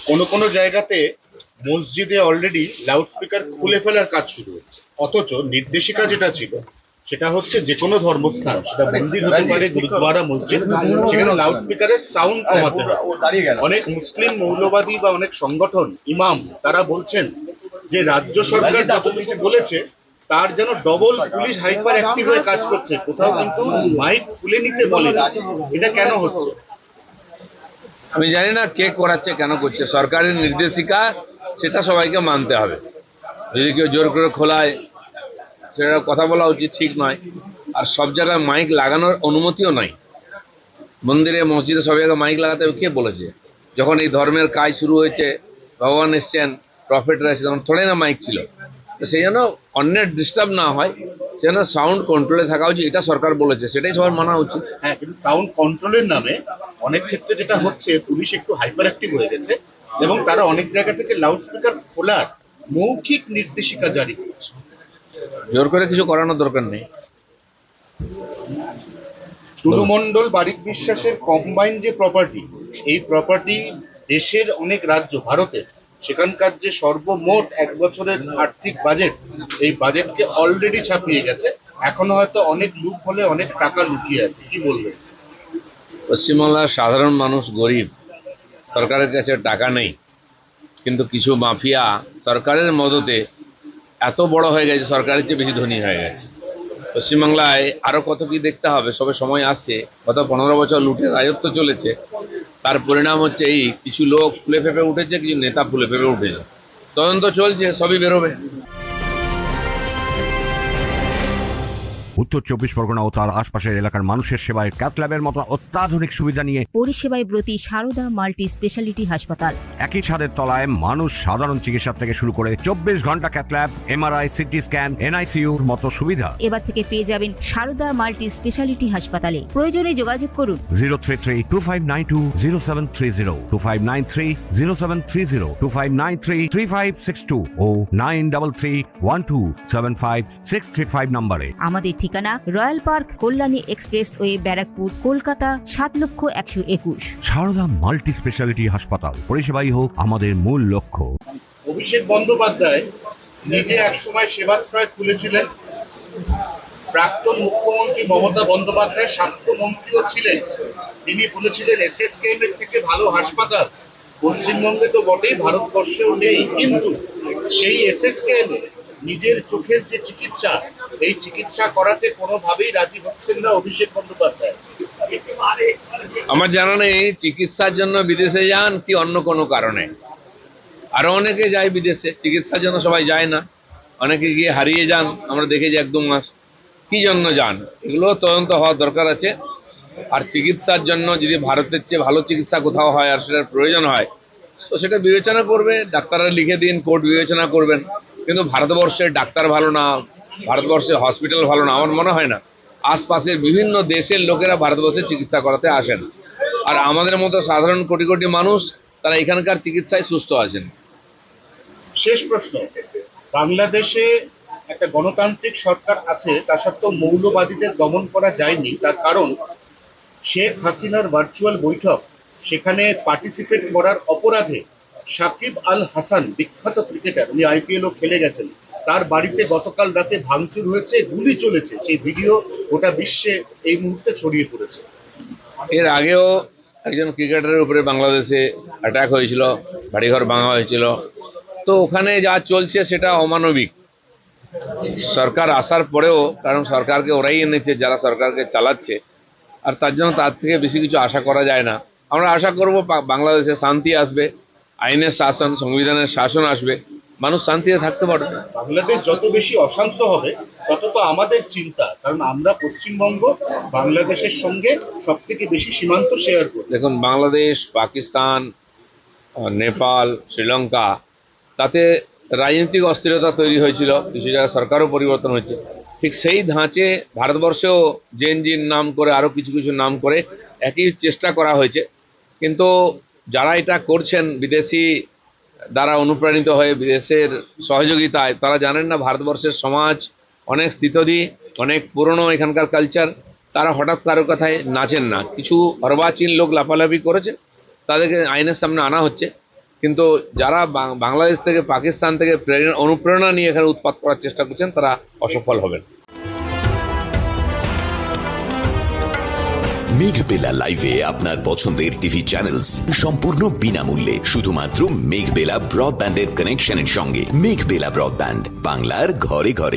কোনো কোনো জায়গাতে মসজিদে অলরেডি লাউডস্পিকার খুলে ফেলার কাজ শুরু হচ্ছে, অথচ নির্দেশিকা যেটা ছিল সেটা হচ্ছে যে কোনো ধর্মস্থান, সেটা মন্দির হতে পারে, গুরুদ্বারা, মসজিদ, সেখানে লাউডস্পিকারের সাউন্ড কমাতে হবে। অনেক মুসলিম মৌলবাদী বা অনেক সংগঠন, ইমাম, তারা বলছেন যে রাজ্য সরকার যত কিছু বলেছে তার যেন ডবল পুলিশ হাইপার অ্যাক্টিভ হয়ে কাজ করছে, কোথাও কিন্তু মাইক খুলে নিতে বলে না। এটা কেন হচ্ছে? আমি জানি না কে করাচ্ছে, কেন করছে। সরকারের নির্দেশিকা, সেটা সবাইকে মানতে হবে। যদি কেউ জোর করে খোলায়, সেটা কথা বলা উচিত, ঠিক নয়। আর সব জায়গায় মাইক লাগানোর অনুমতিও নাই। মন্দিরে, মসজিদে সব জায়গায় মাইক লাগাতে হবে কে বলেছে? যখন এই ধর্মের কাজ শুরু হয়েছে, ভগবান এসছেন, প্রফেটরা এসেছে, তখন থোড়াই না মাইক ছিল। তো সেই জন্য অন্যের ডিস্টার্ব না হয়, সেই জন্য সাউন্ড কন্ট্রোলে থাকা উচিত, এটা সরকার বলেছে, সেটাই সবার মানা উচিত। হ্যাঁ, কিন্তু সাউন্ড কন্ট্রোলের নামে অনেক ক্ষেত্রে যেটা হচ্ছে, পুলিশ একটু হাইপার অ্যাক্টিভ হয়ে গেছে এবং তারা অনেক জায়গা থেকে লাউডস্পিকার খোলার মৌখিক নির্দেশিকা জারি করছে। জোর করে কিছু করানোর দরকার নেই। টুলু মণ্ডল, বারিক বিশ্বাসের কম্বাইন যে প্রপার্টি, এই প্রপার্টি দেশের অনেক রাজ্য, ভারতের, সেখানকার যে সর্বমোট এক বছরের আর্থিক বাজেট, এই বাজেটকে অলরেডি ছাপিয়ে গেছে। এখনো হয়তো অনেক লুপ হলে অনেক টাকা লুকিয়ে আছে। কি বলবেন? পশ্চিমবাংলার সাধারণ মানুষ গরিব, সরকারের কাছে টাকা নেই, কিন্তু কিছু মাফিয়া সরকারের মদতে এত বড় হয়ে গেছে, সরকারের চেয়ে বেশি ধনী হয়ে গেছে। পশ্চিমবাংলায় আরো কত কি দেখতে হবে, সবে সময় আসছে। গত 15 বছর লুটের রাজত্ব চলেছে, তার পরিণাম হচ্ছে এই কিছু লোক ফুলে ফেপে উঠেছে, কিছু নেতা ফুলে ফেপে উঠেছে। তদন্ত চলছে, সবই বেরোবে। উত্তর 24 পরগনা ও তার আশপাশের এলাকার মানুষের সেবায় ক্যাথ ল্যাবের মতো অত্যাধুনিক সুবিধা নিয়ে পরিষেবায় ব্রতী সারদা মাল্টি স্পেশালিটি হাসপাতাল। একই ছাদের তলায় মানুষ সাধারণ চিকিৎসা থেকে শুরু করে 24 ঘন্টা cath lab, MRI, CT scan, এনআইসিইউর মতো সুবিধা এবার থেকে পেয়ে যাবেন সারদা মাল্টি স্পেশালিটি হাসপাতালে। প্রয়োজনে যোগাযোগ করুন 033-2592-0730, 2593-0730, 2593-3562 ও 9331275635 নম্বরে। আমাদের ঠিকানা Royal Park, Kalyani expressway, Barrackpore, Kolkata 7,01,21। Sarada multi speciality হাসপাতাল, পরিষেবাই হোক আমাদের মূল লক্ষ্য। অভিষেক বন্দ্যোপাধ্যায় নিজে একসময় সেবাশ্রয় খুলেছিলেন। প্রাক্তন মুখ্যমন্ত্রী মমতা বন্দ্যোপাধ্যায় স্বাস্থ্যমন্ত্রীও ছিলেন। তিনি বলেছিলেন এসএসকেএম এর থেকে ভালো হাসপাতাল পশ্চিমবঙ্গে তো বটেই, ভারতবর্ষেও নেই। কিন্তু সেই এসএসকেএম এ নিজের চোখের যে চিকিৎসা, এই চিকিৎসা করাতে কোনোভাবেই রাজি হচ্ছেন না অভিষেক বন্দ্যোপাধ্যায়। আমার জানা নেই চিকিৎসার জন্য বিদেশে যান কি অন্য কোনো কারণে। আরো অনেকে যায় বিদেশে চিকিৎসার জন্য, সবাই যায় না। অনেকে গিয়ে হারিয়ে যান, আমরা দেখেছি 1-2 মাস। কি জন্য যান, এগুলো তদন্ত হওয়ার দরকার আছে। আর চিকিৎসার জন্য যদি ভারতের চেয়ে ভালো চিকিৎসা কোথাও হয় আর সেটার প্রয়োজন হয়, তো সেটা বিবেচনা করবে, ডাক্তাররা লিখে দিন, কোর্ট বিবেচনা করবেন। কিন্তু ভারতবর্ষের ডাক্তার ভালো না, ভারতবর্ষের হসপিটাল ভালো না, আমার মনে হয় না। আশপাশের বিভিন্ন দেশের লোকেরা ভারতবর্ষে চিকিৎসা করাতে আসেন, আর আমাদের মতো সাধারণ কোটি কোটি মানুষ তারা এখানকার চিকিৎসায় সুস্থ আছেন। শেষ প্রশ্ন, বাংলাদেশে একটা গণতান্ত্রিক সরকার আছে, তা সত্ত্বেও মৌলবাদীদের দমন করা যায়নি। তার কারণ শেখ হাসিনার ভার্চুয়াল বৈঠক, সেখানে পার্টিসিপেট করার অপরাধে সাকিব আল হাসান, বিখ্যাত ক্রিকেটার, উনি আইপিএলও খেলে গেছেন, তার বাড়িতে গতকাল রাতে ভাঙচুর হয়েছে, গুলি চলেছে। সেই ভিডিও গোটা বিশ্বে এই মুহূর্তে ছড়িয়ে পড়েছে। এর আগেও একজন ক্রিকেটারের উপরে বাংলাদেশে অ্যাটাক হয়েছিল, বাড়িঘর ভাঙা হয়েছিল। তো ওখানে যা চলছে সেটা অমানবিক। সরকার আসার পরেও, কারণ সরকারকে ওরাই এনেছে যারা সরকারকে চালাচ্ছে, আর তার জন্য তার থেকে বেশি কিছু আশা করা যায় না। আমরা আশা করব বাংলাদেশে শান্তি আসবে, আইনের শাসন, সংবিধানের শাসন আসবে, মানুষ শান্তিতে থাকতে পারবে। বাংলাদেশ যত বেশি অশান্ত হবে তত তো আমাদের চিন্তা, কারণ আমরা পশ্চিমবঙ্গ বাংলাদেশের সঙ্গে সব থেকে বেশি সীমান্ত শেয়ার করি। দেখুন, বাংলাদেশ, পাকিস্তান, নেপাল, শ্রীলঙ্কা, তাতে রাজনৈতিক অস্থিরতা তৈরি হয়েছিল, কিছু জায়গায় সরকারও পরিবর্তন হয়েছে। ঠিক সেই ধাঁচে ভারতবর্ষেও জেনজির নাম করে, আরও কিছু কিছু নাম করে একই চেষ্টা করা হয়েছে। কিন্তু যারা এটা করছেন বিদেশি দ্বারা অনুপ্রাণিত হয়ে, বিদেশের সহযোগিতায়, তারা জানেন না ভারতবর্ষের সমাজ অনেক স্থিতধী, অনেক পুরনো এখানকার কালচার। তারা হঠাৎ কারো কথায় নাচেন না। কিছু অর্বাচীন লোক লাফালাফি করেছে, তাদেরকে আইনের সামনে আনা হচ্ছে। কিন্তু যারা বাংলাদেশ থেকে পাকিস্তান থেকে অনুপ্রেরণা নিয়ে এখানে উৎপাত করার চেষ্টা করছেন তারা অসফল হবেন। মেঘবেলা লাইভে আপনার পছন্দের টিভি চ্যানেলস সম্পূর্ণ বিনামূল্যে শুধুমাত্র মেঘবেলা ব্রডব্যান্ডের কানেকশনের সঙ্গে। মেঘবেলা ব্রডব্যান্ড, বাংলার ঘরে ঘরে।